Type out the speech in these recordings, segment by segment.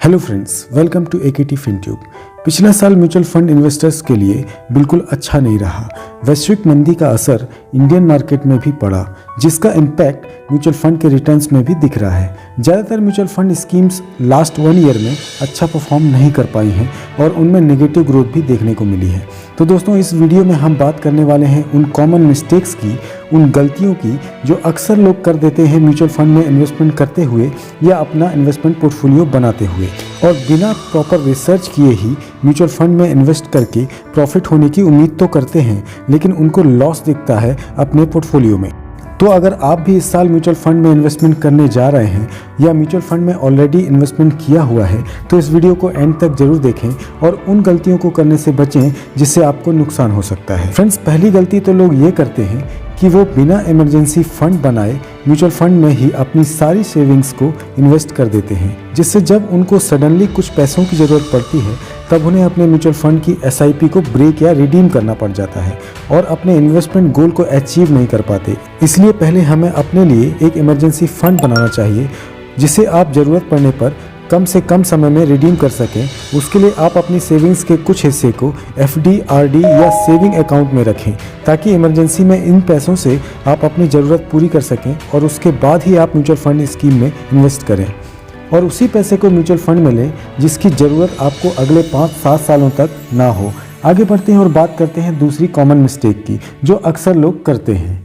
Hello friends, welcome to AKT FinTube. पिछला साल mutual fund investors के लिए बिल्कुल अच्छा नहीं रहा। वैश्विक मंदी का असर इंडियन मार्केट में भी पड़ा, जिसका इम्पैक्ट म्यूचुअल फंड के रिटर्न्स में भी दिख रहा है। ज़्यादातर mutual fund schemes last 1 year में अच्छा परफॉर्म नहीं कर पाई हैं और उनमें नेगेटिव ग्रोथ भी देखने को मिली है। तो दोस्तों, इस वीडियो में हम बात करने वाले हैं उन कॉमन मिस्टेक्स की, उन गलतियों की जो अक्सर लोग कर देते हैं म्यूचुअल फंड में इन्वेस्टमेंट करते हुए या अपना इन्वेस्टमेंट पोर्टफोलियो बनाते हुए, और बिना प्रॉपर रिसर्च किए ही म्यूचुअल फंड में इन्वेस्ट करके प्रॉफिट होने की उम्मीद तो करते हैं, लेकिन उनको लॉस दिखता है अपने पोर्टफोलियो में। तो अगर आप भी इस साल म्यूचुअल फंड में इन्वेस्टमेंट करने जा रहे हैं या म्यूचुअल फंड में ऑलरेडी इन्वेस्टमेंट किया हुआ है, तो इस वीडियो को एंड तक जरूर देखें और उन गलतियों को करने से बचें जिससे आपको नुकसान हो सकता है। फ्रेंड्स, पहली गलती तो लोग ये करते हैं कि वो बिना इमरजेंसी फंड बनाए म्यूचुअल फंड में ही अपनी सारी सेविंग्स को इन्वेस्ट कर देते हैं, जिससे जब उनको सडनली कुछ पैसों की ज़रूरत पड़ती है तब उन्हें अपने म्यूचुअल फंड की SIP को ब्रेक या रिडीम करना पड़ जाता है और अपने इन्वेस्टमेंट गोल को अचीव नहीं कर पाते। इसलिए पहले हमें अपने लिए एक इमरजेंसी फंड बनाना चाहिए, जिसे आप ज़रूरत पड़ने पर कम से कम समय में रिडीम कर सकें। उसके लिए आप अपनी सेविंग्स के कुछ हिस्से को FD, RD या सेविंग अकाउंट में रखें, ताकि इमरजेंसी में इन पैसों से आप अपनी ज़रूरत पूरी कर सकें और उसके बाद ही आप म्यूचुअल फंड स्कीम में इन्वेस्ट करें और उसी पैसे को म्यूचुअल फंड में लें जिसकी ज़रूरत आपको अगले 5-7 सालों तक ना हो। आगे बढ़ते हैं और बात करते हैं दूसरी कॉमन मिस्टेक की जो अक्सर लोग करते हैं।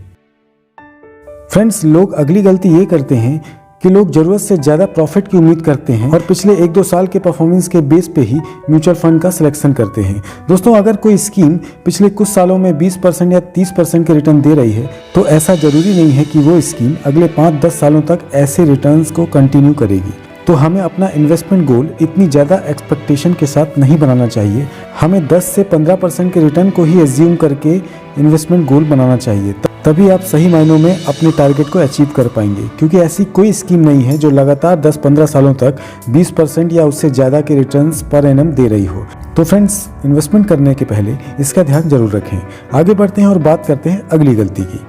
फ्रेंड्स, लोग अगली गलती ये करते हैं कि लोग ज़रूरत से ज़्यादा प्रॉफिट की उम्मीद करते हैं और पिछले 1-2 साल के परफॉर्मेंस के बेस पे ही म्यूचुअल फंड का सिलेक्शन करते हैं। दोस्तों, अगर कोई स्कीम पिछले कुछ सालों में 20% या 30% के रिटर्न दे रही है, तो ऐसा ज़रूरी नहीं है कि वो स्कीम अगले 5-10 सालों तक ऐसे रिटर्न्स को कंटिन्यू करेगी। तो हमें अपना इन्वेस्टमेंट गोल इतनी ज़्यादा एक्सपेक्टेशन के साथ नहीं बनाना चाहिए। हमें 10 से 15% के रिटर्न को ही एज्यूम करके इन्वेस्टमेंट गोल बनाना चाहिए, तभी आप सही मायनों में अपने टारगेट को अचीव कर पाएंगे। क्योंकि ऐसी कोई स्कीम नहीं है जो लगातार 10-15 सालों तक 20% या उससे ज़्यादा के रिटर्न्स पर एनम दे रही हो। तो फ्रेंड्स, इन्वेस्टमेंट करने के पहले इसका ध्यान जरूर रखें। आगे बढ़ते हैं और बात करते हैं अगली गलती की।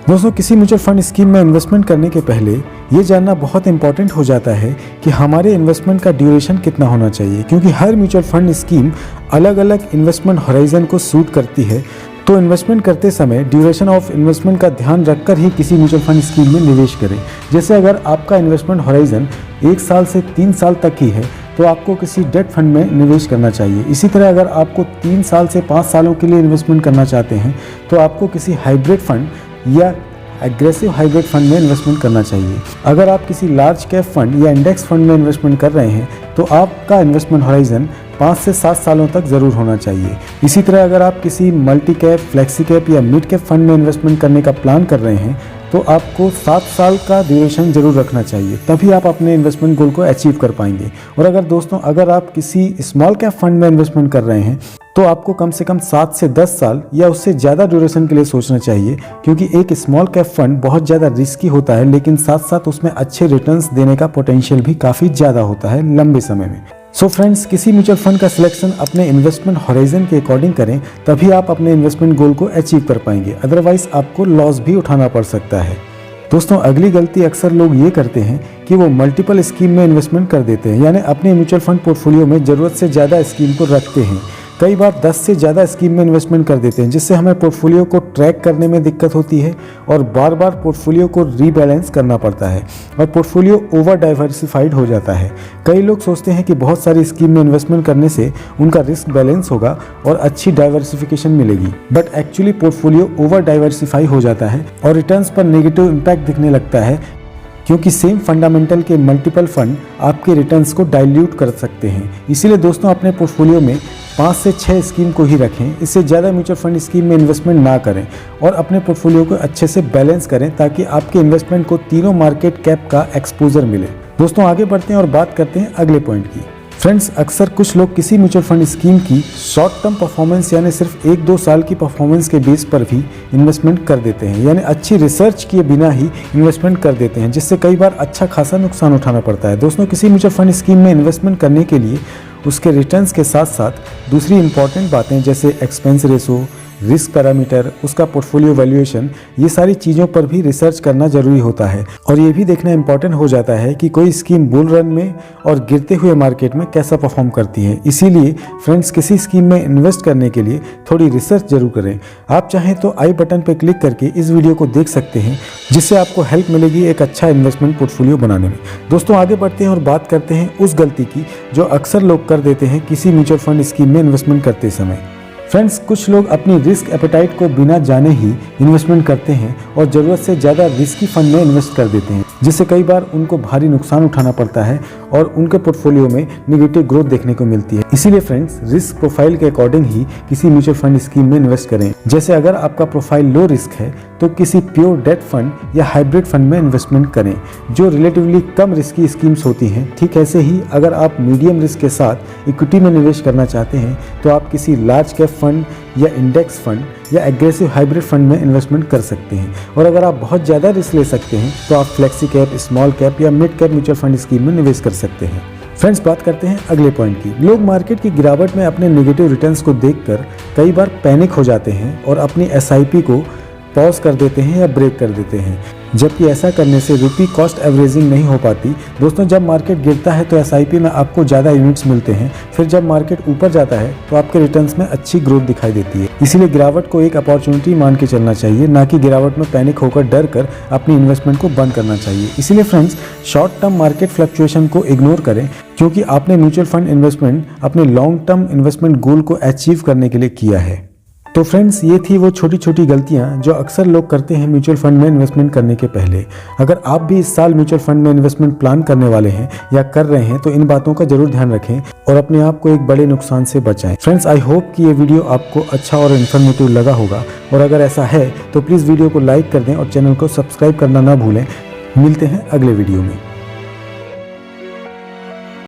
दोस्तों, किसी म्यूचुअल फंड स्कीम में इन्वेस्टमेंट करने के पहले ये जानना बहुत इंपॉर्टेंट हो जाता है कि हमारे इन्वेस्टमेंट का ड्यूरेशन कितना होना चाहिए, क्योंकि हर म्यूचुअल फंड स्कीम अलग अलग इन्वेस्टमेंट हॉराइजन को सूट करती है। तो इन्वेस्टमेंट करते समय ड्यूरेशन ऑफ इन्वेस्टमेंट का ध्यान रखकर ही किसी म्यूचुअल फंड स्कीम में निवेश करें। जैसे अगर आपका इन्वेस्टमेंट हॉराइजन 1 साल से 3 साल तक ही है, तो आपको किसी डेट फंड में निवेश करना चाहिए। इसी तरह अगर आपको 3 साल से 5 सालों के लिए इन्वेस्टमेंट करना चाहते हैं, तो आपको किसी हाइब्रिड फंड या एग्रेसिव हाइब्रिड फंड में इन्वेस्टमेंट करना चाहिए। अगर आप किसी लार्ज कैप फंड या इंडेक्स फंड में इन्वेस्टमेंट कर रहे हैं, तो आपका इन्वेस्टमेंट हॉराइजन 5 से 7 सालों तक ज़रूर होना चाहिए। इसी तरह अगर आप किसी मल्टी कैप, फ्लेक्सी कैप या मिड कैप फंड में इन्वेस्टमेंट करने का प्लान कर रहे हैं, तो आपको 7 साल का ड्यूरेशन जरूर रखना चाहिए, तभी आप अपने इन्वेस्टमेंट गोल को अचीव कर पाएंगे। और अगर आप किसी स्मॉल कैप फंड में इन्वेस्टमेंट कर रहे हैं, तो आपको कम से कम 7 से 10 साल या उससे ज़्यादा ड्यूरेशन के लिए सोचना चाहिए, क्योंकि एक स्मॉल कैप फंड बहुत ज़्यादा रिस्की होता है, लेकिन साथ साथ उसमें अच्छे रिटर्न्स देने का पोटेंशियल भी काफ़ी ज़्यादा होता है लंबे समय में। सो फ्रेंड्स, किसी म्यूचुअल फंड का सिलेक्शन अपने इन्वेस्टमेंट हॉराइजन के अकॉर्डिंग करें, तभी आप अपने इन्वेस्टमेंट गोल को अचीव कर पाएंगे। अदरवाइज आपको लॉस भी उठाना पड़ सकता है। दोस्तों, अगली गलती अक्सर लोग ये करते हैं कि वो मल्टीपल स्कीम में इन्वेस्टमेंट कर देते हैं, यानी अपने म्यूचुअल फंड पोर्टफोलियो में ज़रूरत से ज़्यादा स्कीम को रखते हैं। कई बार 10 से ज़्यादा स्कीम में इन्वेस्टमेंट कर देते हैं, जिससे हमें पोर्टफोलियो को ट्रैक करने में दिक्कत होती है और बार बार पोर्टफोलियो को रीबैलेंस करना पड़ता है और पोर्टफोलियो ओवर डाइवर्सिफाइड हो जाता है। कई लोग सोचते हैं कि बहुत सारी स्कीम में इन्वेस्टमेंट करने से उनका रिस्क बैलेंस होगा और अच्छी डाइवर्सिफिकेशन मिलेगी, but actually portfolio over diversify हो जाता है और रिटर्न्स पर नेगेटिव इम्पैक्ट दिखने लगता है, क्योंकि सेम फंडामेंटल के मल्टीपल फंड आपके रिटर्न्स को डाइल्यूट कर सकते हैं। इसीलिए दोस्तों, अपने पोर्टफोलियो में 5 से 6 स्कीम को ही रखें। इससे ज़्यादा म्यूचुअल फंड स्कीम में इन्वेस्टमेंट ना करें और अपने पोर्टफोलियो को अच्छे से बैलेंस करें, ताकि आपके इन्वेस्टमेंट को तीनों मार्केट कैप का एक्सपोजर मिले। दोस्तों, आगे बढ़ते हैं और बात करते हैं अगले पॉइंट की। फ्रेंड्स, अक्सर कुछ लोग किसी म्यूचुअल फंड स्कीम की शॉर्ट टर्म परफॉर्मेंस यानी सिर्फ 1-2 साल की परफॉर्मेंस के बेस पर भी इन्वेस्टमेंट कर देते हैं, यानी अच्छी रिसर्च किए बिना ही इन्वेस्टमेंट कर देते हैं, जिससे कई बार अच्छा खासा नुकसान उठाना पड़ता है। दोस्तों, किसी म्यूचुअल फंड स्कीम में इन्वेस्टमेंट करने के लिए उसके रिटर्न्स के साथ साथ दूसरी इंपॉर्टेंट बातें जैसे एक्सपेंस रेशो, रिस्क पैरामीटर, उसका पोर्टफोलियो वैल्यूएशन, ये सारी चीज़ों पर भी रिसर्च करना जरूरी होता है। और ये भी देखना इंपॉर्टेंट हो जाता है कि कोई स्कीम बुल रन में और गिरते हुए मार्केट में कैसा परफॉर्म करती है। इसीलिए फ्रेंड्स, किसी स्कीम में इन्वेस्ट करने के लिए थोड़ी रिसर्च जरूर करें। आप चाहें तो आई बटन पर क्लिक करके इस वीडियो को देख सकते हैं, जिससे आपको हेल्प मिलेगी एक अच्छा इन्वेस्टमेंट पोर्टफोलियो बनाने में। दोस्तों, आगे बढ़ते हैं और बात करते हैं उस गलती की जो अक्सर लोग कर देते हैं किसी म्यूचुअल फंड स्कीम में इन्वेस्टमेंट करते समय। फ्रेंड्स, कुछ लोग अपनी रिस्क एपेटाइट को बिना जाने ही इन्वेस्टमेंट करते हैं और ज़रूरत से ज़्यादा रिस्की फंड में इन्वेस्ट कर देते हैं, जिससे कई बार उनको भारी नुकसान उठाना पड़ता है और उनके पोर्टफोलियो में नेगेटिव ग्रोथ देखने को मिलती है। इसीलिए फ्रेंड्स, रिस्क प्रोफाइल के अकॉर्डिंग ही किसी म्यूचुअल फंड स्कीम में इन्वेस्ट करें। जैसे अगर आपका प्रोफाइल लो रिस्क है तो किसी प्योर डेट फंड या हाइब्रिड फंड में इन्वेस्टमेंट करें, जो रिलेटिवली कम रिस्की स्कीम्स होती हैं। ठीक ऐसे ही अगर आप मीडियम रिस्क के साथ इक्विटी में निवेश करना चाहते हैं तो आप किसी लार्ज कैप फंड या इंडेक्स फंड या एग्रेसिव हाइब्रिड फंड में इन्वेस्टमेंट कर सकते हैं। और अगर आप बहुत ज़्यादा रिस्क ले सकते हैं तो आप फ्लेक्सी कैप, स्मॉल कैप या mid cap mutual fund scheme में निवेश कर सकते हैं। फ्रेंड्स, बात करते हैं अगले पॉइंट की। लोग मार्केट की गिरावट में अपने नेगेटिव रिटर्न्स को देखकर कई बार पैनिक हो जाते हैं और अपनी एसआईपी को पॉज कर देते हैं या ब्रेक कर देते हैं, जबकि ऐसा करने से रुपी कॉस्ट एवरेजिंग नहीं हो पाती। दोस्तों, जब मार्केट गिरता है तो एसआईपी में आपको ज़्यादा यूनिट्स मिलते हैं, फिर जब मार्केट ऊपर जाता है तो आपके रिटर्न्स में अच्छी ग्रोथ दिखाई देती है। इसीलिए गिरावट को एक अपॉर्चुनिटी मान के चलना चाहिए, ना कि गिरावट में पैनिक होकर डर कर अपनी इन्वेस्टमेंट को बंद करना चाहिए। इसीलिए friends, short term market fluctuation को इग्नोर करें, क्योंकि आपने म्यूचुअल फंड इन्वेस्टमेंट अपने लॉन्ग टर्म इन्वेस्टमेंट गोल को अचीव करने के लिए किया है। तो फ्रेंड्स, ये थी वो छोटी छोटी गलतियां जो अक्सर लोग करते हैं म्यूचुअल फंड में इन्वेस्टमेंट करने के पहले। अगर आप भी इस साल म्यूचुअल फंड में इन्वेस्टमेंट प्लान करने वाले हैं या कर रहे हैं तो इन बातों का जरूर ध्यान रखें और अपने आप को एक बड़े नुकसान से बचाएं। फ्रेंड्स, आई होप कि ये वीडियो आपको अच्छा और इन्फॉर्मेटिव लगा होगा, और अगर ऐसा है तो प्लीज़ वीडियो को लाइक कर दें और चैनल को सब्सक्राइब करना ना भूलें। मिलते हैं अगले वीडियो में।